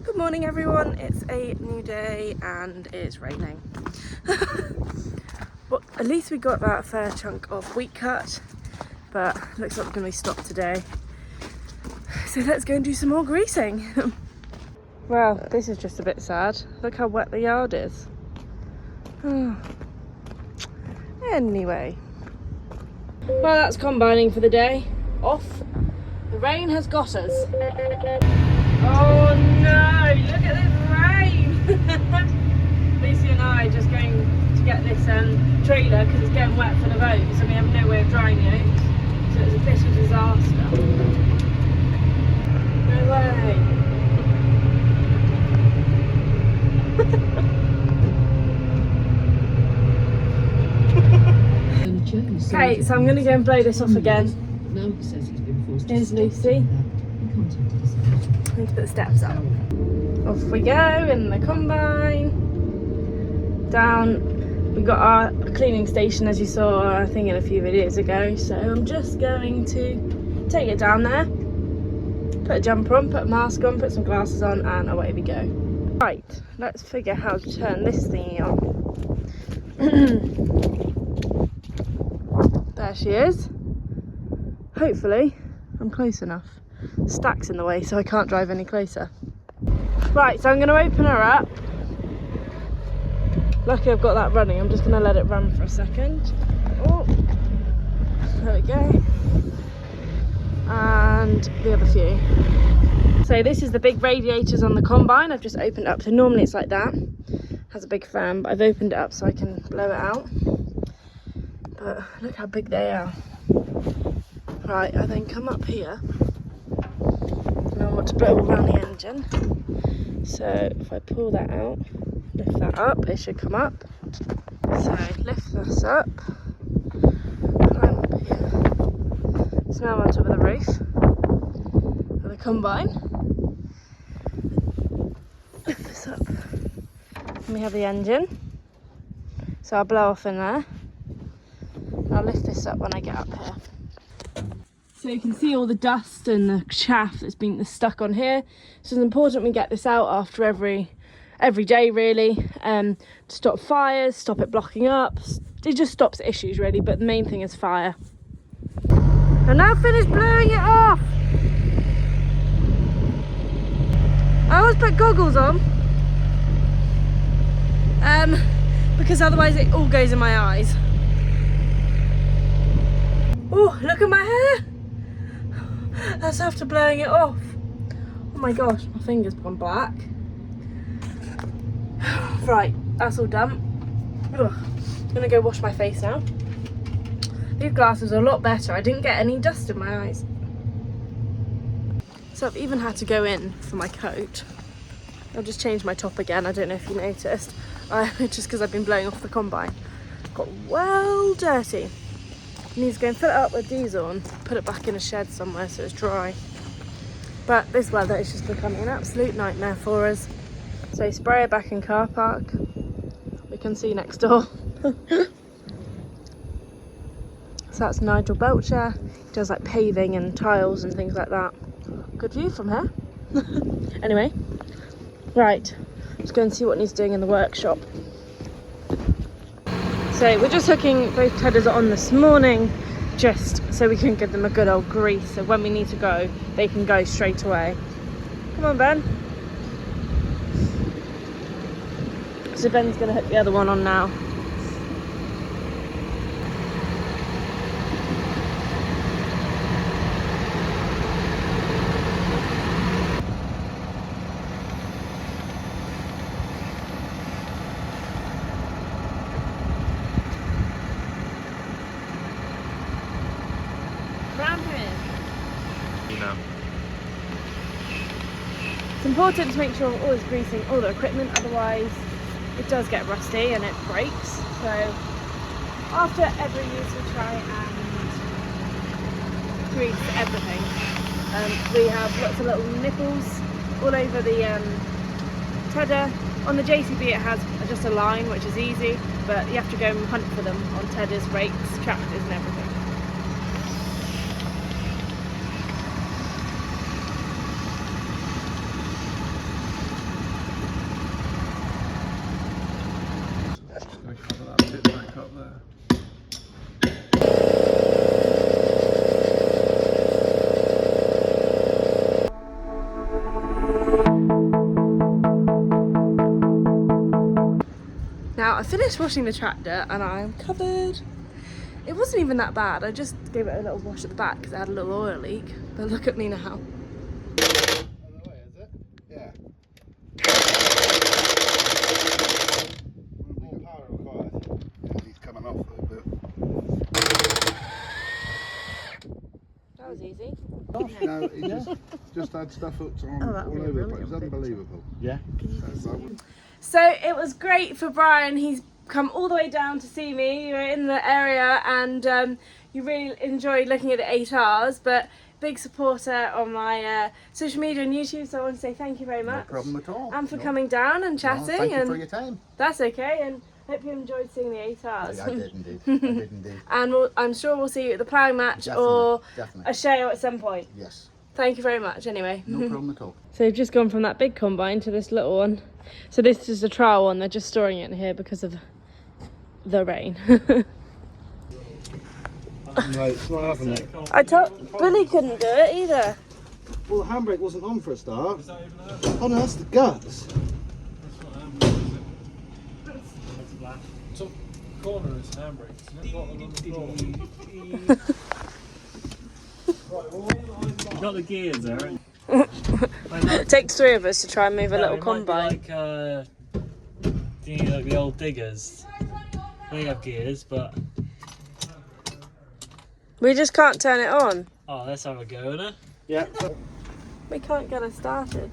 Good morning everyone, it's a new day and it's raining. Well, at least we got that fair chunk of wheat cut, but looks like we're going to be stopped today. So let's go and do some more greasing. Well, this is just a bit sad. Look how wet the yard is. Anyway. Well, that's combining for the day. Off. The rain has got us. Oh no, look at this rain! Lucy and I are just going to get this trailer because it's getting wet for the oats and we have no way of drying the oats. So it's a bit of a disaster. No way. Okay, so I'm going to go and blow this off again. Here's Lucy. I need to put the steps up. Off we go in the combine. Down, we got our cleaning station as you saw I think in a few videos ago. So I'm just going to take it down there, put a jumper on, put a mask on, put some glasses on and away we go. Right, let's figure how to turn this thingy on. There she is. Hopefully I'm close enough. Stack's in the way so I can't drive any closer. Right, so I'm going to open her up. Lucky I've got that running. I'm just going to let it run for a second. Oh, there we go. And the other few. So this is the big radiators on the combine. I've just opened it up. So normally it's like that. Has a big fan, but I've opened it up so I can blow it out. But look how big they are. Right, I then come up here. Now I want to blow around the engine. So if I pull that out, lift that up, it should come up. So lift this up, climb up here. So now I'm on top of the roof of the combine. Lift this up. And we have the engine. So I'll blow off in there. I'll lift this up when I get up here. So you can see all the dust and the chaff that's been stuck on here. So it's important we get this out after every day really, to stop fires, stop it blocking up. It just stops issues really, but the main thing is fire. I'm now finished blowing it off. I always put goggles on, because otherwise it all goes in my eyes. Oh, look at my hair. That's after blowing it off. Oh my gosh, my finger's gone black. Right, that's all done. Ugh. I'm gonna go wash my face now. These glasses are a lot better. I didn't get any dust in my eyes. So I've even had to go in for my coat. I'll just change my top again. I don't know if you noticed. Just because I've been blowing off the combine. Got well dirty. Needs to go and fill it up with diesel and put it back in a shed somewhere so it's dry. But this weather is just becoming an absolute nightmare for us. So spray it back in car park. We can see next door. So that's Nigel Belcher. He does like paving and tiles and things like that. Good view from here. Anyway, right. Let's go and see what needs doing in the workshop. So we're just hooking both tedders on this morning just so we can give them a good old grease, so when we need to go they can go straight away. Come on Ben. So Ben's going to hook the other one on now. It's important to make sure we're always greasing all the equipment, otherwise it does get rusty and it breaks. So after every use we try and grease everything. We have lots of little nipples all over the tedder. On the JCB it has just a line which is easy, but you have to go and hunt for them on tedders, rakes, tractors and everything. Now I finished washing the tractor and I'm covered. It wasn't even that bad. I just gave it a little wash at the back because it had a little oil leak. But look at me now. Yeah. He's coming off a bit. That was easy. No, he just had stuff hooked on all over the place. It's unbelievable. Yeah. So it was great for Brian. He's come all the way down to see me. You were in the area and you really enjoyed looking at the 8Rs, but big supporter on my social media and YouTube, so I want to say thank you very much. No problem at all. And for coming down and chatting. Thank you and for your time. That's okay, and hope you enjoyed seeing the 8Rs. I did indeed. I did indeed. And I'm sure we'll see you at the ploughing match or a show at some point. Yes. Thank you very much anyway. No problem at all. So we've just gone from that big combine to this little one. So this is a trial one, they're just storing it in here because of the rain. No, it's not having it. I told Billy couldn't do it either. Well, the handbrake wasn't on for a start. Oh no, that's the guts. Top corner is handbrake, isn't it? You got the gears there, right? It takes 3 of us to try and move a little combine. Like, like the old diggers. They have gears, but... We just can't turn it on. Oh, let's have a go, innit? Yeah. We can't get it started.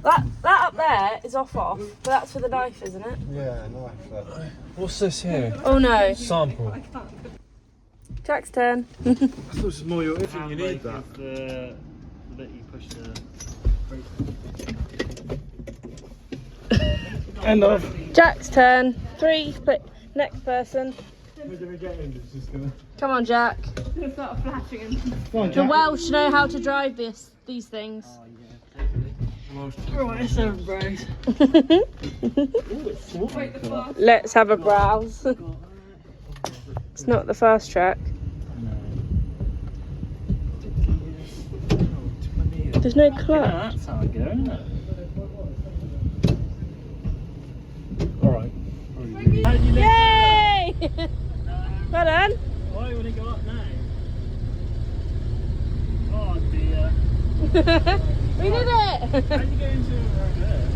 That up there is off, but that's for the knife, isn't it? Yeah, nice. What's this here? Oh no. Sample. Jack's turn. I thought this was more your if you need Handbrake that. is the bit you push the... End of. Jack's turn. 3, split. Next person. We're gonna get in, it's just gonna... Come on, Jack. Come on, The Jack. Welsh know how to drive these things. Oh, yeah, totally. Right, it's over, bros. Let's have a browse. It's not the fast track. There's no clutch. Yeah, that's how I go, isn't it? Alright. How did you do Yay! Well done. that? Why would it go up now? Oh dear. We did it! How'd you go into it right there?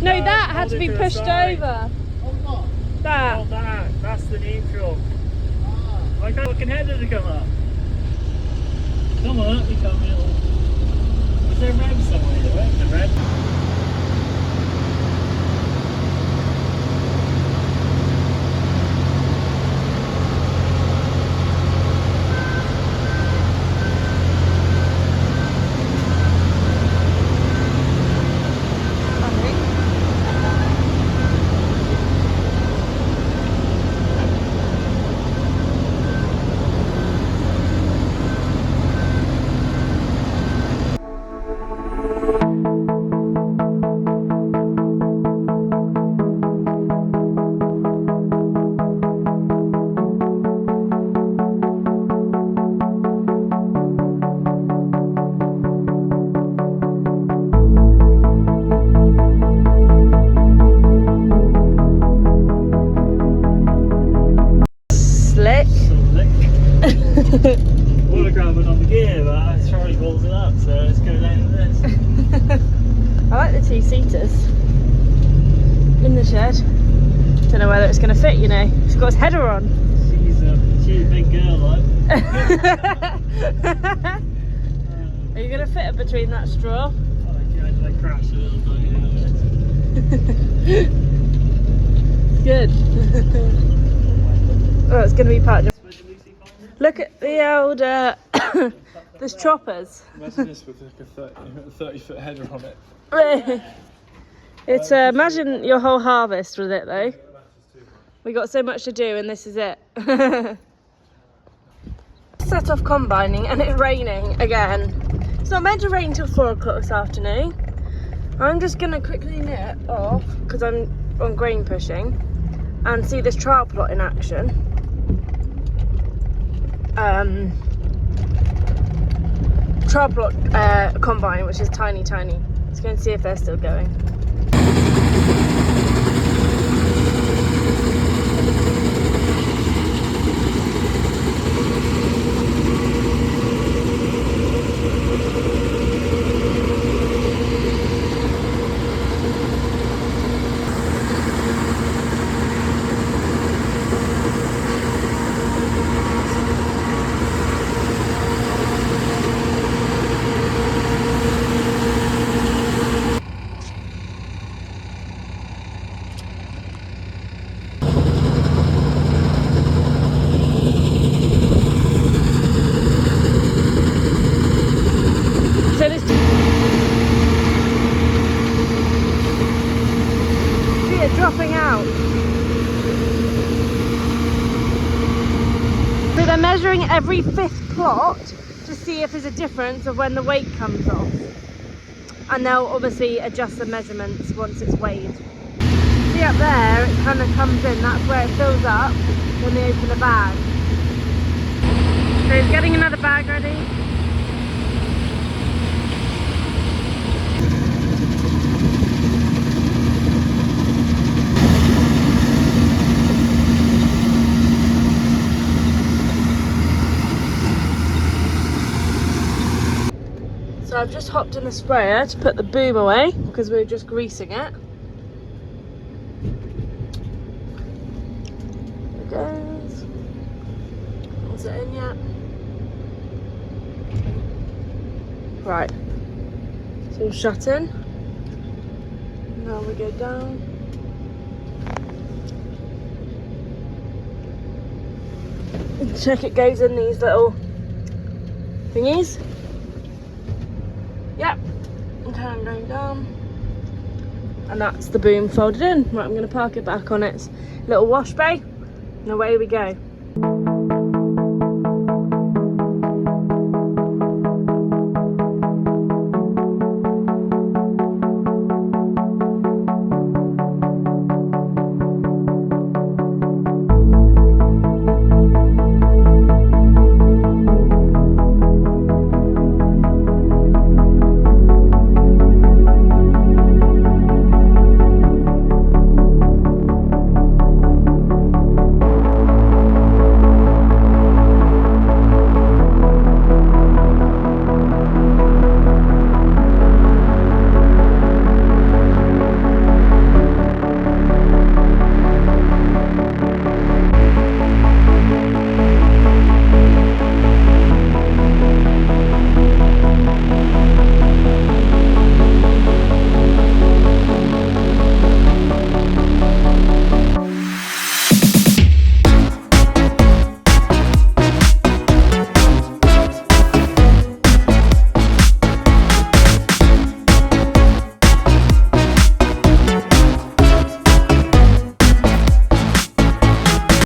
No, that had to be hold it to the pushed side. over. Oh, That. that's the neutral. I can't fucking header to come up. Come on, up you come, little. Was there red somewhere? Where's the red? Slick. Well, I grab it on the gear, but Charlie balls it up, so let's go down with this. I like the 2-seaters in the shed. Don't know whether it's going to fit, you know. It's got its header on. She's a big girl, like. Are you going to fit it between that straw? I crashed a little bit. Good. Oh, it's going to be part of... Look at the old... there's choppers. Imagine this with like a 30-foot header on it. It's imagine your whole harvest with it though. We got so much to do and this is it. Set off combining and it's raining again. It's not meant to rain till 4 o'clock this afternoon. I'm just gonna quickly nip off because I'm on grain pushing and see this trial plot in action. Trial plot combine, which is tiny. Let's go and see if they're still going. measuring every 5th plot to see if there's a difference of when the weight comes off. And they'll obviously adjust the measurements once it's weighed. See up there, it kind of comes in, that's where it fills up when they open the bag. So he's getting another bag ready. So I've just hopped in the sprayer to put the boom away because we were just greasing it. There it goes. Is it in yet? Right. So we'll shut in. Now we go down. And check it goes in these little thingies. Yep, okay, I'm going down. And that's the boom folded in. Right, I'm going to park it back on its little wash bay and away we go.